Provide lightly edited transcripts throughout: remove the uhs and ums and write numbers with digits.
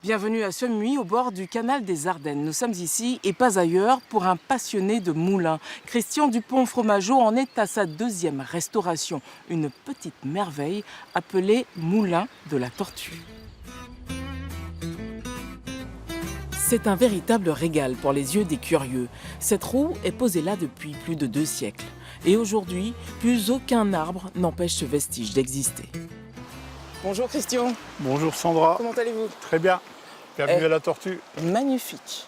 Bienvenue à Semuy, au bord du canal des Ardennes. Nous sommes ici, et pas ailleurs, pour un passionné de moulins. Christian Dupont-Fromageau en est à sa deuxième restauration. Une petite merveille appelée Moulin de la Tortue. C'est un véritable régal pour les yeux des curieux. Cette roue est posée là depuis plus de 2 siècles. Et aujourd'hui, plus aucun arbre n'empêche ce vestige d'exister. Bonjour Christian. Bonjour Sandra. Comment allez-vous? Très bien. Bienvenue à la Tortue. Magnifique.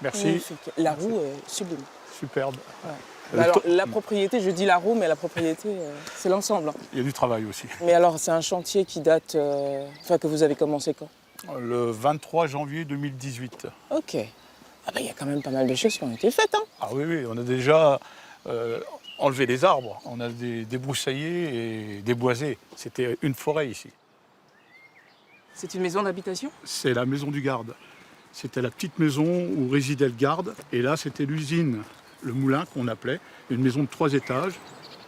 Merci. Magnifique. La roue est sublime. Superbe. Ouais. Alors, la propriété, je dis la roue, mais la propriété, c'est l'ensemble. Hein. Il y a du travail aussi. Mais alors, c'est un chantier qui date, que vous avez commencé quand? Le 23 janvier 2018. Ok. Ah ben, il y a quand même pas mal de choses qui ont été faites. Hein. Ah oui, on a déjà enlevé les arbres. On a débroussaillé et déboisé. C'était une forêt ici. C'est une maison d'habitation? C'est la maison du garde. C'était la petite maison où résidait le garde. Et là, c'était l'usine, le moulin qu'on appelait, une maison de 3 étages.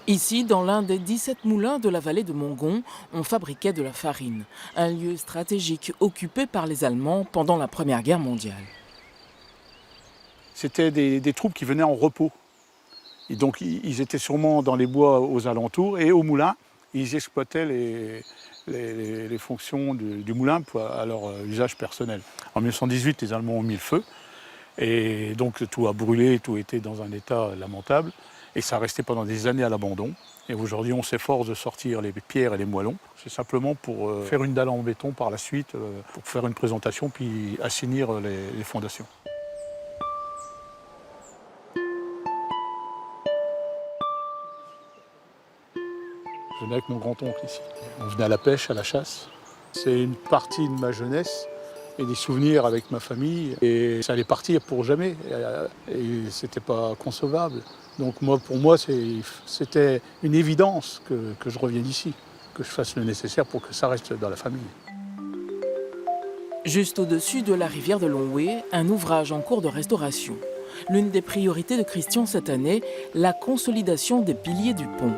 Ici, dans l'un des 17 moulins de la vallée de Mongon, on fabriquait de la farine. Un lieu stratégique occupé par les Allemands pendant la Première Guerre mondiale. C'était des troupes qui venaient en repos. Et donc, ils étaient sûrement dans les bois aux alentours. Et au moulin, ils exploitaient les fonctions du moulin à leur usage personnel. En 1918, les Allemands ont mis le feu. Et donc, tout a brûlé, tout était dans un état lamentable. Et ça restait pendant des années à l'abandon. Et aujourd'hui, on s'efforce de sortir les pierres et les moellons. C'est simplement pour faire une dalle en béton par la suite, pour faire une présentation, puis assainir les fondations. Je venais avec mon grand-oncle ici. On venait à la pêche, à la chasse. C'est une partie de ma jeunesse et des souvenirs avec ma famille. Et ça allait partir pour jamais. Et c'était pas concevable. Donc pour moi, c'était une évidence que je revienne ici, que je fasse le nécessaire pour que ça reste dans la famille. Juste au-dessus de la rivière de Longué, un ouvrage en cours de restauration. L'une des priorités de Christian cette année, la consolidation des piliers du pont.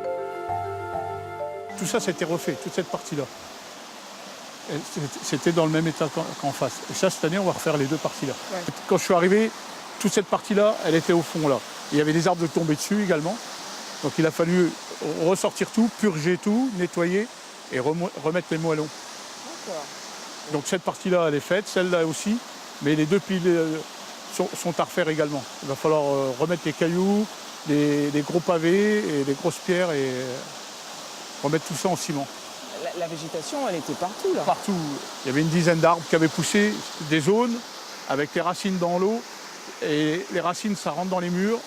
Tout ça, c'était refait, toute cette partie-là. C'était dans le même état qu'en face. Et ça, cette année, on va refaire les 2 parties-là. Ouais. Quand je suis arrivé, toute cette partie-là, elle était au fond, là. Il y avait des arbres de tomber dessus également. Donc il a fallu ressortir tout, purger tout, nettoyer et remettre les moellons. Donc cette partie-là, elle est faite, celle-là aussi. Mais les 2 piliers sont à refaire également. Il va falloir remettre les cailloux, les gros pavés et les grosses pierres et remettre tout ça en ciment. La végétation, elle était partout, là. Partout. Il y avait une dizaine d'arbres qui avaient poussé, des zones, avec les racines dans l'eau. Et les racines, ça rentre dans les murs,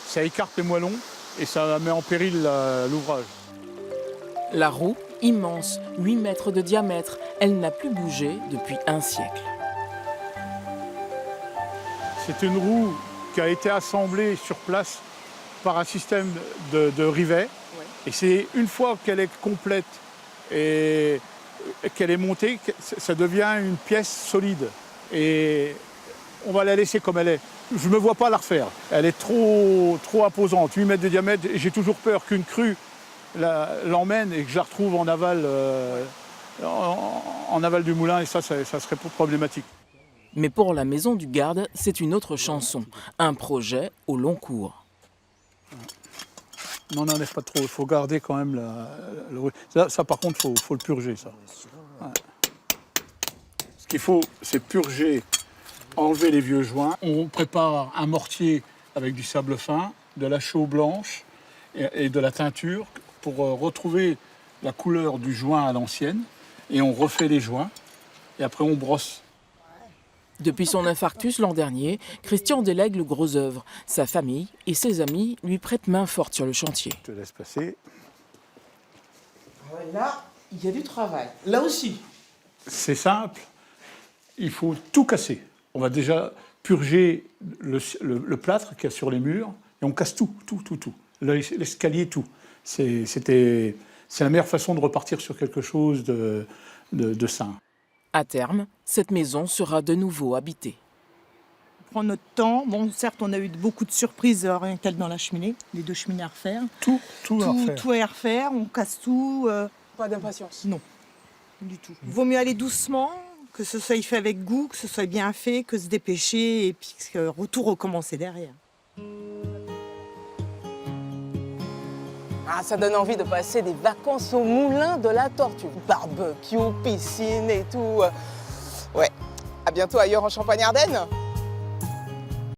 ça écarte les moellons et ça met en péril l'ouvrage. La roue, immense, 8 mètres de diamètre, elle n'a plus bougé depuis 1 siècle. C'est une roue qui a été assemblée sur place par un système de rivets. Ouais. Et c'est une fois qu'elle est complète et qu'elle est montée, ça devient une pièce solide. Et on va la laisser comme elle est. Je ne me vois pas la refaire. Elle est trop imposante, 8 mètres de diamètre. J'ai toujours peur qu'une crue l'emmène et que je la retrouve en aval, en aval du moulin. Et ça serait problématique. Mais pour la maison du garde, c'est une autre chanson. Un projet au long cours. Non, n'enlève pas trop. Il faut garder quand même ça par contre, il faut le purger, ça. Ouais. Ce qu'il faut, c'est purger, enlever les vieux joints. On prépare un mortier avec du sable fin, de la chaux blanche et de la teinture pour retrouver la couleur du joint à l'ancienne. Et on refait les joints et après on brosse. Depuis son infarctus l'an dernier, Christian délègue le gros œuvre. Sa famille et ses amis lui prêtent main forte sur le chantier. Je te laisse passer. Là, il y a du travail. Là aussi. C'est simple. Il faut tout casser. On va déjà purger le plâtre qu'il y a sur les murs et on casse tout. L'escalier, tout. C'est la meilleure façon de repartir sur quelque chose de sain. À terme, cette maison sera de nouveau habitée. On prend notre temps. Bon, certes, on a eu beaucoup de surprises rien qu'à dans la cheminée. Les 2 cheminées à refaire. Tout est à refaire. On casse tout. Pas d'impatience? Non, du tout. Vaut mieux aller doucement Que ce soit fait avec goût, que ce soit bien fait, que se dépêcher et puis que retour recommencer derrière. Ah, ça donne envie de passer des vacances au moulin de la Tortue. Barbecue, piscine et tout. Ouais, à bientôt ailleurs en Champagne-Ardenne.